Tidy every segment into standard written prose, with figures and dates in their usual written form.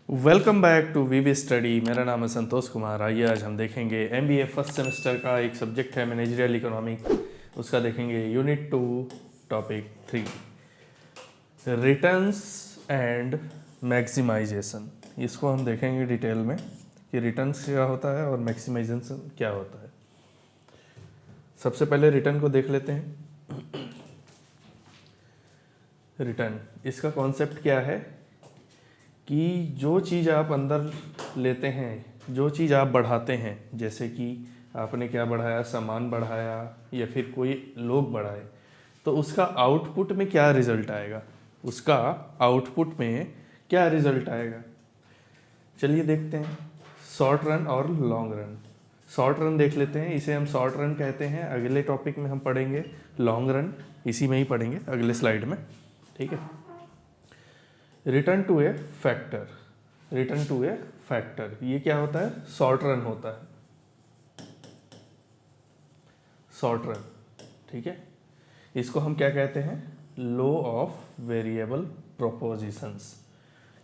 Welcome back to VV study. मेरा नाम है संतोष कुमार। आइए आज हम देखेंगे एमबीए फर्स्ट सेमेस्टर का एक सब्जेक्ट है मैनेजरियल इकोनॉमिक, उसका देखेंगे unit 2 topic 3 returns and maximisation. इसको हम देखेंगे डिटेल में कि रिटर्न्स क्या होता है और मैक्सिमाइजेशन क्या होता है। सबसे पहले रिटर्न को देख लेते हैं। रिटर्न, इसका कॉन्सेप्ट क्या है कि जो चीज़ आप अंदर लेते हैं, जो चीज़ आप बढ़ाते हैं, जैसे कि आपने क्या बढ़ाया, सामान बढ़ाया या फिर कोई लोग बढ़ाए, तो उसका आउटपुट में क्या रिजल्ट आएगा, उसका आउटपुट में क्या रिजल्ट आएगा। चलिए देखते हैं शॉर्ट रन और लॉन्ग रन। शॉर्ट रन देख लेते हैं, इसे हम शॉर्ट रन कहते हैं। अगले टॉपिक में हम पढ़ेंगे लॉन्ग रन, इसी में ही पढ़ेंगे अगले स्लाइड में, ठीक है। Return to a factor, return to a factor, ये क्या होता है, शॉर्ट रन होता है, शॉर्ट रन, ठीक है। इसको हम क्या कहते हैं, लॉ ऑफ वेरिएबल प्रोपोजिशंस।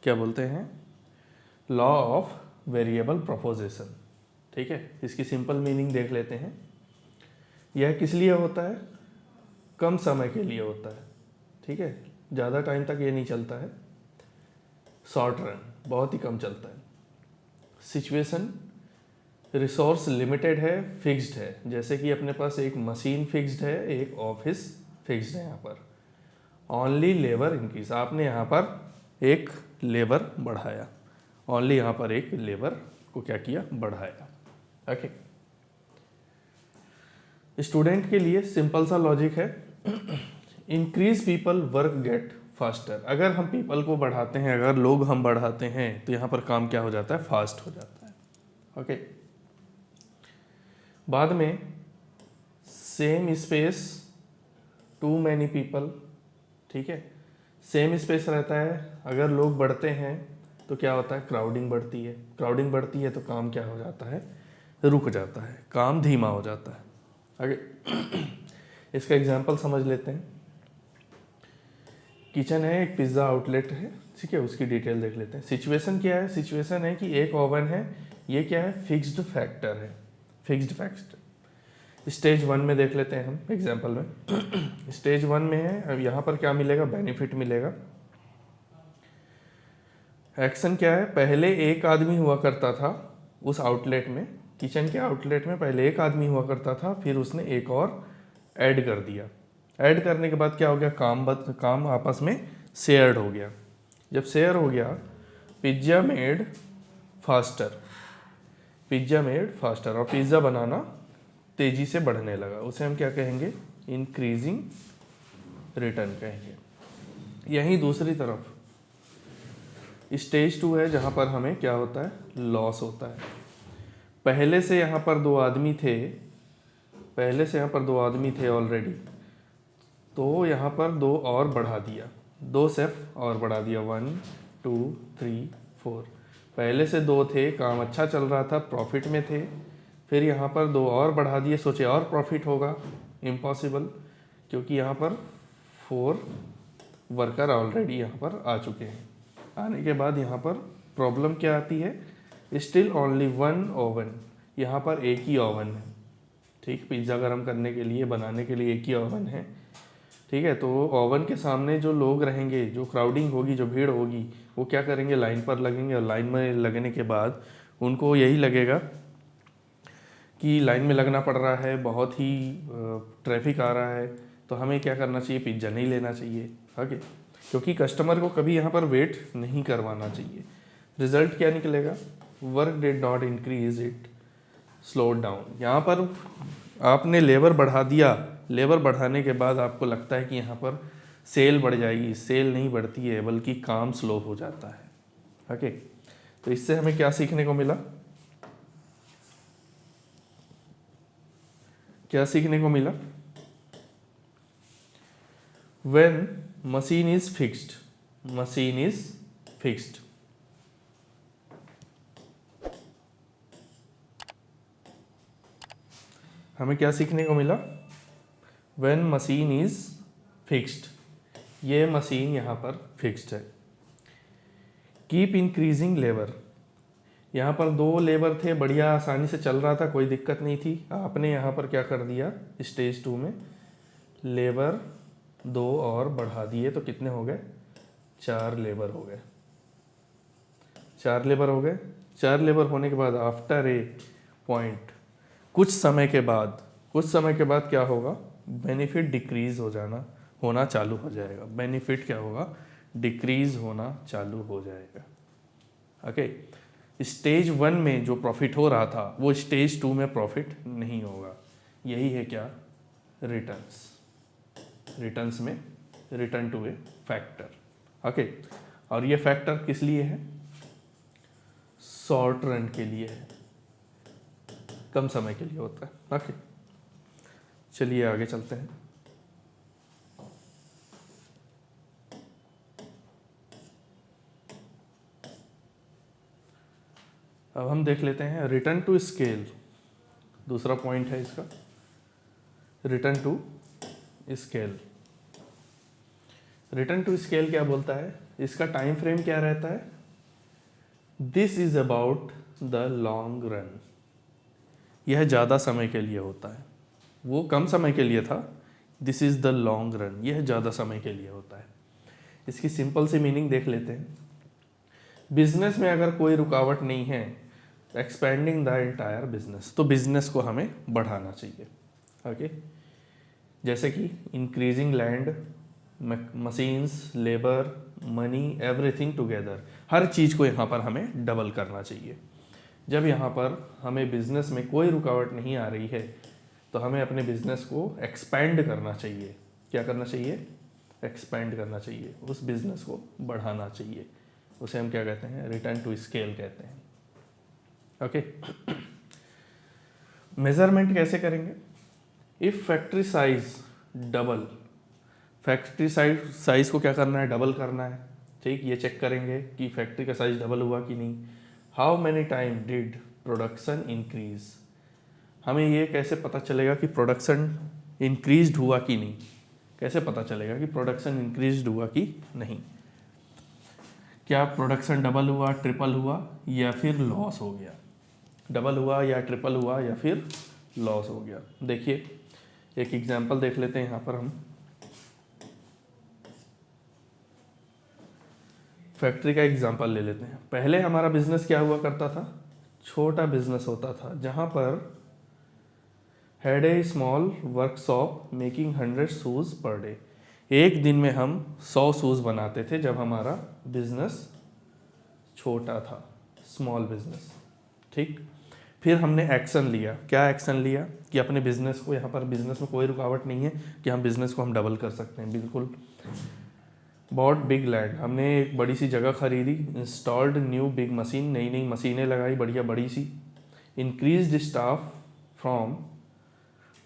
क्या बोलते हैं, लॉ ऑफ वेरिएबल प्रोपोजिशन, ठीक है। इसकी सिंपल मीनिंग देख लेते हैं। यह किस लिए होता है, कम समय के लिए होता है, ठीक है, ज़्यादा टाइम तक ये नहीं चलता है। शॉर्ट रन बहुत ही कम चलता है। सिचुएशन, रिसोर्स लिमिटेड है, फिक्स्ड है, जैसे कि अपने पास एक मशीन फिक्स्ड है, एक ऑफिस फिक्स्ड है। यहाँ पर ओनली लेबर इंक्रीज, आपने यहाँ पर एक लेबर बढ़ाया, ओनली यहाँ पर एक लेबर को क्या किया, बढ़ाया, ओके। स्टूडेंट के लिए सिंपल सा लॉजिक है, increase people work get faster. अगर हम पीपल को बढ़ाते हैं, अगर लोग हम बढ़ाते हैं, तो यहाँ पर काम क्या हो जाता है, फास्ट हो जाता है, ओके। बाद में same space to many people, ठीक है, सेम स्पेस रहता है। अगर लोग बढ़ते हैं तो क्या होता है, क्राउडिंग बढ़ती है, क्राउडिंग बढ़ती है तो काम क्या हो जाता है, रुक जाता है, काम धीमा हो जाता है, ओके। इसका एग्जाम्पल समझ लेते हैं। किचन है, एक पिज़्ज़ा आउटलेट है, ठीक है, उसकी डिटेल देख लेते हैं। सिचुएशन क्या है, सिचुएशन है कि एक ओवन है, ये क्या है, फिक्स्ड फैक्टर है, फिक्स्ड फैक्टर। स्टेज 1 में देख लेते हैं हम एग्जांपल में। स्टेज 1 में है, अब यहाँ पर क्या मिलेगा, बेनिफिट मिलेगा। एक्शन क्या है, पहले एक आदमी हुआ करता था उस आउटलेट में, किचन के आउटलेट में पहले एक आदमी हुआ करता था, फिर उसने एक और ऐड कर दिया। ऐड करने के बाद क्या हो गया, काम आपस में शेयर्ड हो गया। जब शेयर हो गया, pizza made faster, pizza made faster, और पिज़्ज़ा बनाना तेज़ी से बढ़ने लगा, उसे हम क्या कहेंगे, इंक्रीजिंग रिटर्न कहेंगे। यहीं दूसरी तरफ स्टेज 2 है, जहाँ पर हमें क्या होता है, लॉस होता है। पहले से यहाँ पर दो आदमी थे, पहले से यहाँ पर दो आदमी थे ऑलरेडी, तो यहाँ पर दो और बढ़ा दिया, दो शेफ और बढ़ा दिया, 1 2 3 4। पहले से दो थे, काम अच्छा चल रहा था, प्रॉफिट में थे, फिर यहाँ पर दो और बढ़ा दिए, सोचे और प्रॉफिट होगा, इम्पॉसिबल, क्योंकि यहाँ पर 4 वर्कर ऑलरेडी यहाँ पर आ चुके हैं। आने के बाद यहाँ पर प्रॉब्लम क्या आती है, स्टिल ओनली 1 ओवन, यहाँ पर एक ही ओवन है, ठीक, पिज़्ज़ा गर्म करने के लिए, बनाने के लिए एक ही ओवन है, ठीक है। तो ओवन के सामने जो लोग रहेंगे, जो क्राउडिंग होगी, जो भीड़ होगी, वो क्या करेंगे, लाइन पर लगेंगे, और लाइन में लगने के बाद उनको यही लगेगा कि लाइन में लगना पड़ रहा है, बहुत ही ट्रैफिक आ रहा है, तो हमें क्या करना चाहिए, पिज्ज़ा नहीं लेना चाहिए, ओके, क्योंकि कस्टमर को कभी यहाँ पर वेट नहीं करवाना चाहिए। रिजल्ट क्या निकलेगा, work did not increase, it slowed down. यहाँ पर आपने लेबर बढ़ा दिया, लेबर बढ़ाने के बाद आपको लगता है कि यहाँ पर सेल बढ़ जाएगी, सेल नहीं बढ़ती है, बल्कि काम स्लो हो जाता है, ओके। तो इससे हमें क्या सीखने को मिला, क्या सीखने को मिला, when machine is fixed, machine is fixed, हमें क्या सीखने को मिला, व्हेन मशीन इज फिक्स्ड, ये मशीन यहाँ पर फिक्स्ड है। कीप इंक्रीजिंग लेबर, यहाँ पर 2 लेबर थे, बढ़िया आसानी से चल रहा था, कोई दिक्कत नहीं थी। आपने यहाँ पर क्या कर दिया, स्टेज 2 में लेबर 2 और बढ़ा दिए, तो कितने हो गए, 4 लेबर हो गए। 4 लेबर हो गए। 4 लेबर होने के बाद आफ्टर ए पॉइंट, कुछ समय के बाद क्या होगा, बेनिफिट डिक्रीज होना चालू हो जाएगा। बेनिफिट क्या होगा, डिक्रीज होना चालू हो जाएगा। ओके, स्टेज 1 में जो प्रॉफिट हो रहा था वो स्टेज 2 में प्रॉफिट नहीं होगा। यही है क्या, रिटर्न्स में return to a factor. Okay, और ये फैक्टर किस लिए है, शॉर्ट रन के लिए है, कम समय के लिए होता है। ओके, चलिए आगे चलते हैं। अब हम देख लेते हैं रिटर्न टू स्केल, दूसरा पॉइंट है इसका, return to scale. Return to scale क्या बोलता है, इसका टाइम फ्रेम क्या रहता है, this is about the long run. यह ज़्यादा समय के लिए होता है, वो कम समय के लिए था, this is the long run, यह ज़्यादा समय के लिए होता है। इसकी सिंपल सी मीनिंग देख लेते हैं। बिजनेस में अगर कोई रुकावट नहीं है, एक्सपेंडिंग द एंटायर बिजनेस, तो बिजनेस को हमें बढ़ाना चाहिए। ओके, जैसे कि increasing land, machines, labour, money, everything together, हर चीज़ को यहाँ पर हमें डबल करना चाहिए। जब यहाँ पर हमें बिजनेस में कोई रुकावट नहीं आ रही है, तो हमें अपने बिजनेस को एक्सपेंड करना चाहिए। क्या करना चाहिए, एक्सपेंड करना चाहिए, उस बिजनेस को बढ़ाना चाहिए। उसे हम क्या कहते हैं, रिटर्न टू स्केल कहते हैं। ओके, मेजरमेंट कैसे करेंगे, if factory size double, factory size को क्या करना है, डबल करना है। ठीक, ये चेक करेंगे कि फैक्ट्री का साइज डबल हुआ कि नहीं। How many time did production increase, हमें ये कैसे पता चलेगा कि प्रोडक्शन इंक्रीज हुआ कि नहीं, कैसे पता चलेगा कि प्रोडक्शन इंक्रीज हुआ कि नहीं। क्या प्रोडक्शन डबल हुआ, ट्रिपल हुआ, या फिर लॉस हो गया, डबल हुआ या ट्रिपल हुआ या फिर लॉस हो गया। देखिए एक एग्जांपल देख लेते हैं यहाँ पर हम। फैक्ट्री का एग्जांपल ले लेते हैं। पहले हमारा बिजनेस क्या हुआ करता था, छोटा बिजनेस होता था, जहाँ पर had a small workshop making 100 shoes per day. एक दिन में हम 100 शूज बनाते थे जब हमारा बिजनेस छोटा था, स्मॉल बिजनेस। ठीक, फिर हमने एक्शन लिया। क्या एक्शन लिया कि अपने बिजनेस को, यहाँ पर बिजनेस में कोई रुकावट नहीं है कि हम बिजनेस को हम डबल कर सकते हैं, बिल्कुल। बॉट बिग लैंड, हमने एक बड़ी सी जगह खरीदी। इंस्टॉल्ड न्यू बिग मशीन, नई नई मशीनें लगाई, बढ़िया बड़ी सी। इंक्रीज्ड स्टाफ फ्रॉम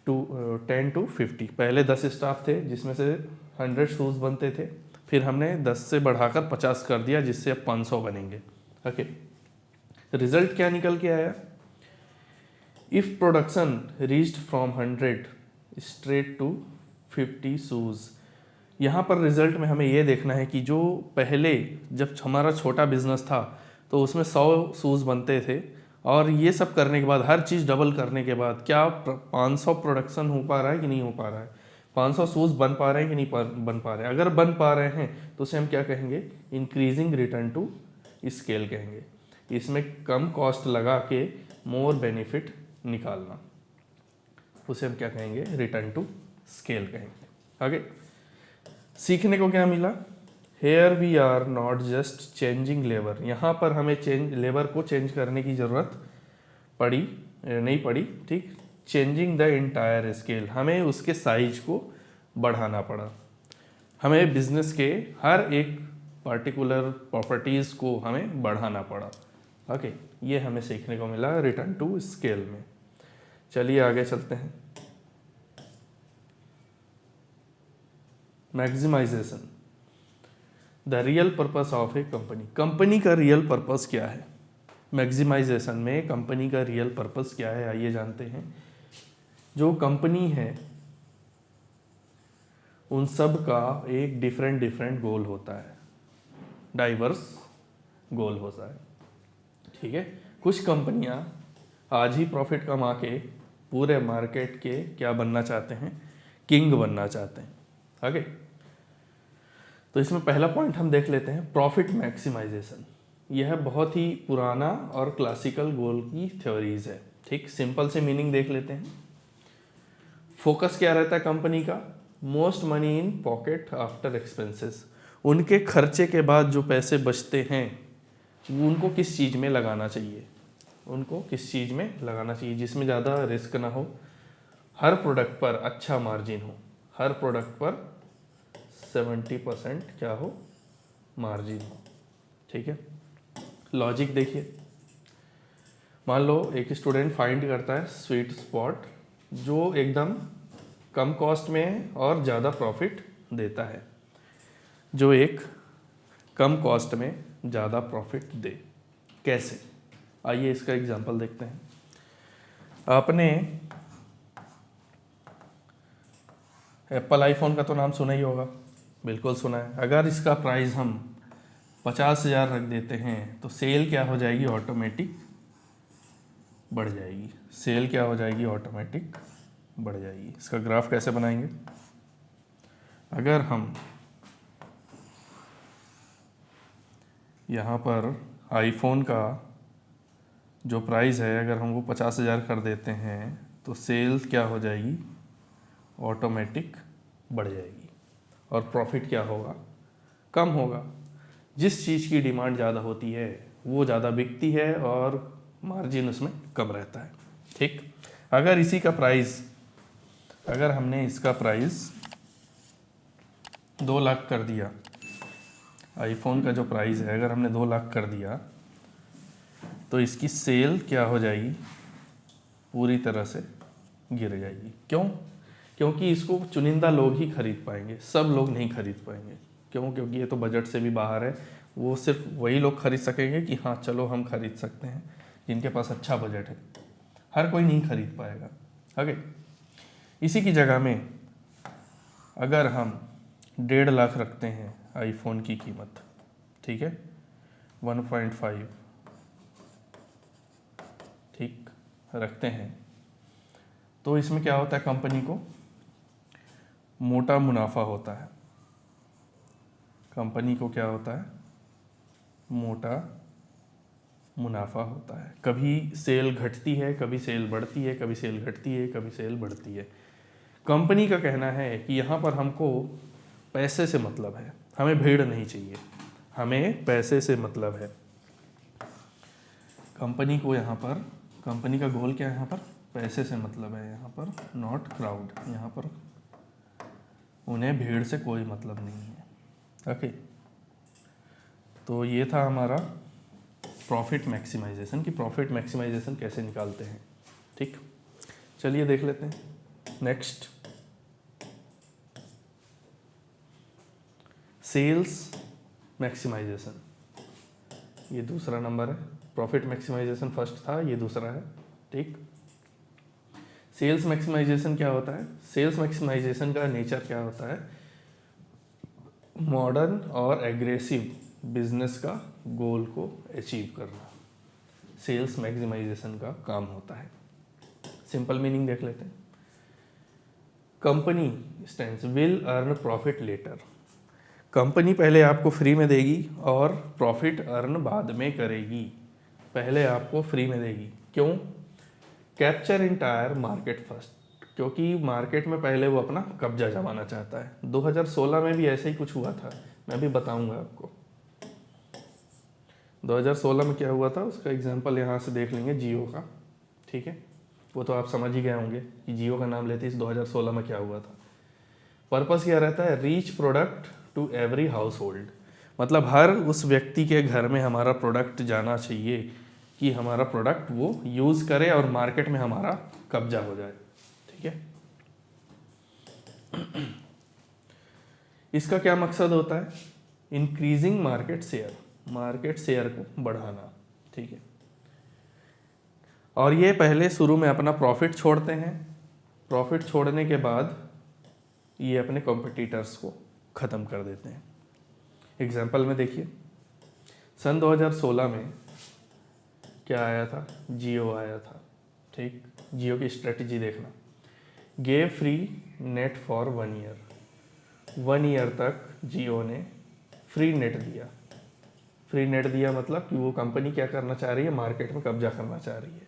10 to 50, पहले 10 स्टाफ थे जिसमें से 100 शूज बनते थे, फिर हमने 10 से बढ़ाकर 50 कर दिया, जिससे अब 500 बनेंगे। ओके, रिजल्ट क्या निकल के आया, if production reached from 100 straight to 50 shoes. यहाँ पर रिजल्ट में हमें ये देखना है कि जो पहले जब हमारा छोटा बिजनेस था तो उसमें 100 शूज़ बनते थे, और ये सब करने के बाद, हर चीज़ डबल करने के बाद, क्या 500 प्रोडक्शन हो पा रहा है कि नहीं हो पा रहा है, 500 शूज़ बन पा रहे हैं कि नहीं बन पा रहे हैं। अगर बन पा रहे हैं तो उसे हम क्या कहेंगे, इंक्रीजिंग रिटर्न टू स्केल कहेंगे। इसमें कम कॉस्ट लगा के मोर बेनिफिट निकालना, उसे हम क्या कहेंगे, रिटर्न टू स्केल कहेंगे। आगे सीखने को क्या मिला, here we are not just changing labour, यहाँ पर हमें लेबर को चेंज करने की ज़रूरत नहीं पड़ी। ठीक, चेंजिंग द एंटायर स्केल, हमें उसके साइज को बढ़ाना पड़ा। हमें बिजनेस के हर एक पर्टिकुलर प्रॉपर्टीज़ को हमें बढ़ाना पड़ा। ओके, ये हमें सीखने को मिला रिटर्न टू स्केल में। चलिए आगे चलते हैं। Maximisation, the real purpose of a company, company का रियल पर्पस क्या है। मैक्सिमाइजेशन में कंपनी का रियल पर्पस क्या है, आइए जानते हैं। जो कंपनी है उन सब का एक डिफरेंट गोल होता है, डाइवर्स गोल होता है। ठीक है, कुछ कंपनियां आज ही प्रॉफिट कमा के पूरे मार्केट के क्या बनना चाहते हैं, किंग बनना चाहते हैं। आगे तो इसमें पहला पॉइंट हम देख लेते हैं, प्रॉफिट मैक्सिमाइजेशन। यह बहुत ही पुराना और क्लासिकल गोल की थ्योरीज है। ठीक, सिंपल से मीनिंग देख लेते हैं। फोकस क्या रहता है कंपनी का, most money in pocket after expenses. उनके खर्चे के बाद जो पैसे बचते हैं वो उनको किस चीज़ में लगाना चाहिए, उनको किस चीज़ में लगाना चाहिए जिसमें ज़्यादा रिस्क ना हो, हर प्रोडक्ट पर अच्छा मार्जिन हो, हर प्रोडक्ट पर 70% क्या हो, मार्जिन हो। ठीक है, लॉजिक देखिए, मान लो एक स्टूडेंट फाइंड करता है स्वीट स्पॉट जो एकदम कम कॉस्ट में और ज़्यादा प्रॉफिट देता है, जो एक कम कॉस्ट में ज़्यादा प्रॉफिट दे। कैसे, आइए इसका एग्जांपल देखते हैं। आपने एप्पल आईफोन का तो नाम सुना ही होगा, बिल्कुल सुना है। अगर इसका प्राइस हम 50,000 रख देते हैं तो सेल क्या हो जाएगी, ऑटोमेटिक बढ़ जाएगी। सेल क्या हो जाएगी, ऑटोमेटिक बढ़ जाएगी। इसका ग्राफ कैसे बनाएंगे, अगर हम यहाँ पर आईफोन का जो प्राइस है अगर हम वो 50,000 कर देते हैं तो सेल क्या हो जाएगी, ऑटोमेटिक बढ़ जाएगी। और प्रॉफिट क्या होगा, कम होगा। जिस चीज़ की डिमांड ज़्यादा होती है वो ज़्यादा बिकती है और मार्जिन उसमें कम रहता है। ठीक, अगर इसी का प्राइस, अगर हमने इसका प्राइस 2 लाख कर दिया, आईफोन का जो प्राइस है अगर हमने 2 लाख कर दिया तो इसकी सेल क्या हो जाएगी, पूरी तरह से गिर जाएगी। क्यों, क्योंकि इसको चुनिंदा लोग ही खरीद पाएंगे, सब लोग नहीं खरीद पाएंगे। क्यों, क्योंकि ये तो बजट से भी बाहर है। वो सिर्फ वही लोग खरीद सकेंगे कि हाँ चलो हम खरीद सकते हैं, जिनके पास अच्छा बजट है। हर कोई नहीं खरीद पाएगा। आगे इसी की जगह में अगर हम 1.5 लाख रखते हैं आईफोन की कीमत, ठीक है, 1.5 ठीक रखते हैं, तो इसमें क्या होता है, कंपनी को मोटा मुनाफा होता है। कंपनी को क्या होता है, मोटा मुनाफा होता है। कभी सेल घटती है, कभी सेल बढ़ती है, कभी सेल घटती है, कभी सेल बढ़ती है। कंपनी का कहना है कि यहाँ पर हमको पैसे से मतलब है, हमें भीड़ नहीं चाहिए, हमें पैसे से मतलब है। कंपनी को यहाँ पर, कंपनी का गोल क्या है, यहाँ पर पैसे से मतलब है, यहाँ पर नॉट क्राउड, यहाँ पर उन्हें भीड़ से कोई मतलब नहीं है। ओके, तो ये था हमारा प्रॉफिट मैक्सिमाइजेशन की प्रॉफिट मैक्सिमाइजेशन कैसे निकालते हैं। ठीक, चलिए देख लेते हैं नेक्स्ट, सेल्स मैक्सिमाइजेशन। ये दूसरा नंबर है, प्रॉफिट मैक्सिमाइजेशन फर्स्ट था, ये दूसरा है। ठीक, सेल्स मैक्सिमाइजेशन क्या होता है, सेल्स मैक्सिमाइजेशन का नेचर क्या होता है, मॉडर्न और एग्रेसिव बिजनेस का गोल को अचीव करना सेल्स मैक्सिमाइजेशन का काम होता है। सिंपल मीनिंग देख लेते हैं। Company stands will earn profit later. Company पहले आपको फ्री में देगी और प्रॉफिट अर्न बाद में करेगी। पहले आपको फ्री में देगी, क्यों, कैप्चर इंटायर मार्केट फर्स्ट, क्योंकि मार्केट में पहले वो अपना कब्जा जमाना चाहता है। 2016 में भी ऐसे ही कुछ हुआ था, मैं भी बताऊंगा आपको 2016 में क्या हुआ था, उसका एग्जांपल यहाँ से देख लेंगे, जियो का। ठीक है, वो तो आप समझ ही गए होंगे कि जियो का नाम लेते इस 2016 में क्या हुआ था। पर्पस क्या रहता है, reach product to every household, मतलब हर उस व्यक्ति के घर में हमारा प्रोडक्ट जाना चाहिए कि हमारा प्रोडक्ट वो यूज़ करे और मार्केट में हमारा कब्जा हो जाए। ठीक है, इसका क्या मकसद होता है, increasing market share, market share को बढ़ाना। ठीक है, और ये पहले शुरू में अपना प्रॉफिट छोड़ते हैं, प्रॉफिट छोड़ने के बाद ये अपने कॉम्पिटिटर्स को ख़त्म कर देते हैं। एग्जाम्पल में देखिए, सन 2016 में क्या आया था, जियो आया था, ठीक। जियो की स्ट्रेटजी देखना, gave free net for 1 year, 1 year तक जियो ने फ्री नेट दिया। फ्री नेट दिया मतलब कि वो कंपनी क्या करना चाह रही है, मार्केट में कब्जा करना चाह रही है।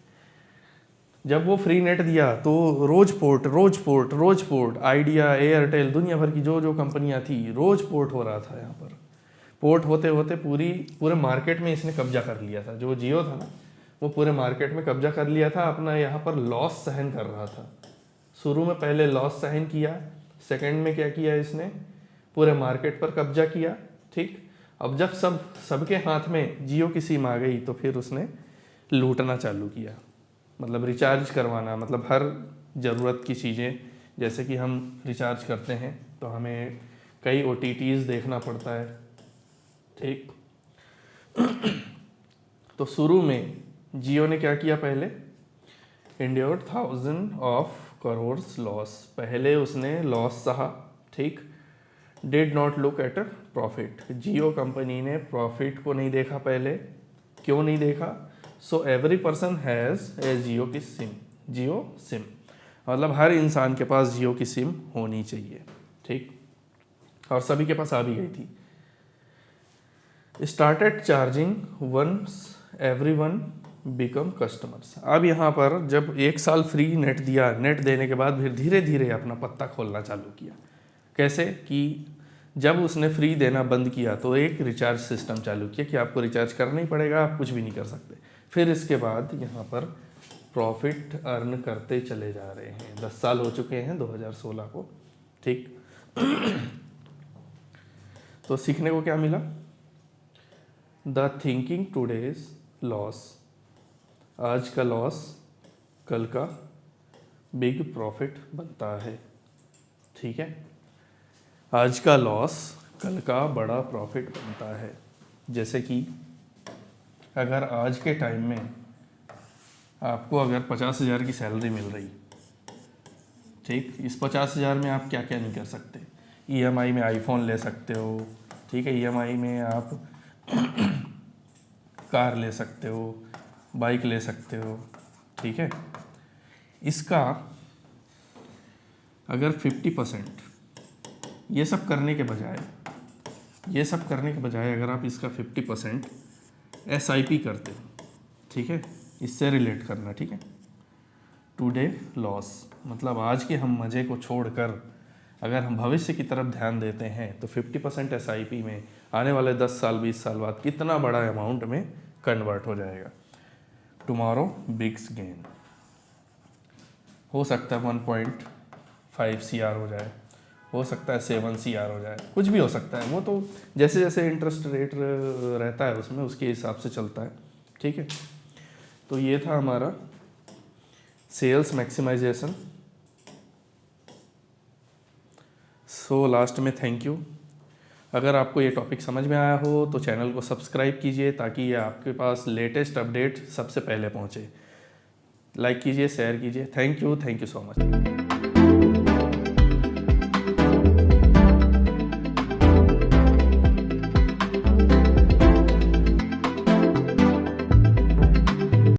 जब वो फ्री नेट दिया तो रोज पोर्ट, आइडिया, एयरटेल, दुनिया भर की जो जो कंपनियां थी, रोज पोर्ट हो रहा था। यहाँ पर पोर्ट होते होते पूरे मार्केट में इसने कब्जा कर लिया था। जो जियो था ना, वो पूरे मार्केट में कब्जा कर लिया था, अपना यहाँ पर लॉस सहन कर रहा था। शुरू में पहले लॉस सहन किया, सेकंड में क्या किया इसने, पूरे मार्केट पर कब्जा किया, ठीक। अब जब सबके हाथ में जियो की सिम आ गई तो फिर उसने लूटना चालू किया, मतलब रिचार्ज करवाना, मतलब हर ज़रूरत की चीज़ें, जैसे कि हम रिचार्ज करते हैं तो हमें कई OTTs देखना पड़ता है, ठीक। तो शुरू में जियो ने क्या किया, पहले इंड्योर्ड 1000 ऑफ करोर्स लॉस, पहले उसने लॉस सहा, ठीक। Did not look at profit, Jio company ने प्रॉफिट को नहीं देखा पहले। क्यों नहीं देखा? So every person has a Jio की सिम, जियो सिम, मतलब हर इंसान के पास जियो की सिम होनी चाहिए, ठीक। और सभी के पास आ भी गई थी। Started charging once everyone become customers. अब यहाँ पर जब 1 साल फ्री नेट दिया, नेट देने के बाद फिर धीरे धीरे अपना पत्ता खोलना चालू किया। कैसे कि जब उसने फ्री देना बंद किया तो एक रिचार्ज सिस्टम चालू किया कि आपको रिचार्ज करना ही पड़ेगा, आप कुछ भी नहीं कर सकते। फिर इसके बाद यहाँ पर प्रॉफिट अर्न करते चले जा रहे हैं। 10 साल हो चुके हैं 2016 को, ठीक। तो सीखने को क्या मिला? द थिंकिंग टूडेज लॉस, आज का लॉस कल का बिग प्रॉफिट बनता है, ठीक है। आज का लॉस कल का बड़ा प्रॉफिट बनता है। जैसे कि अगर आज के टाइम में आपको अगर 50,000 की सैलरी मिल रही, ठीक, इस 50,000 में आप क्या क्या नहीं कर सकते। EMI में आईफोन ले सकते हो, ठीक है, EMI में आप कार ले सकते हो, बाइक ले सकते हो, ठीक है। इसका अगर 50% ये सब करने के बजाय अगर आप इसका 50% SIP करते हो, ठीक है, इससे रिलेट करना, ठीक है। टुडे लॉस मतलब आज के हम मज़े को छोड़कर अगर हम भविष्य की तरफ ध्यान देते हैं तो 50% SIP में आने वाले 10 साल 20 साल बाद कितना बड़ा अमाउंट में कन्वर्ट हो जाएगा। टुमारो बिग्स गेन, हो सकता है 1.5 CR हो जाए, हो सकता है 7 CR हो जाए, कुछ भी हो सकता है। वो तो जैसे जैसे इंटरेस्ट रेट रहता है उसमें उसके हिसाब से चलता है, ठीक है। तो ये था हमारा सेल्स मैक्सिमाइजेशन। सो लास्ट में थैंक यू। अगर आपको ये टॉपिक समझ में आया हो तो चैनल को सब्सक्राइब कीजिए ताकि ये आपके पास लेटेस्ट अपडेट सबसे पहले पहुँचे। लाइक कीजिए, शेयर कीजिए। Thank you so much.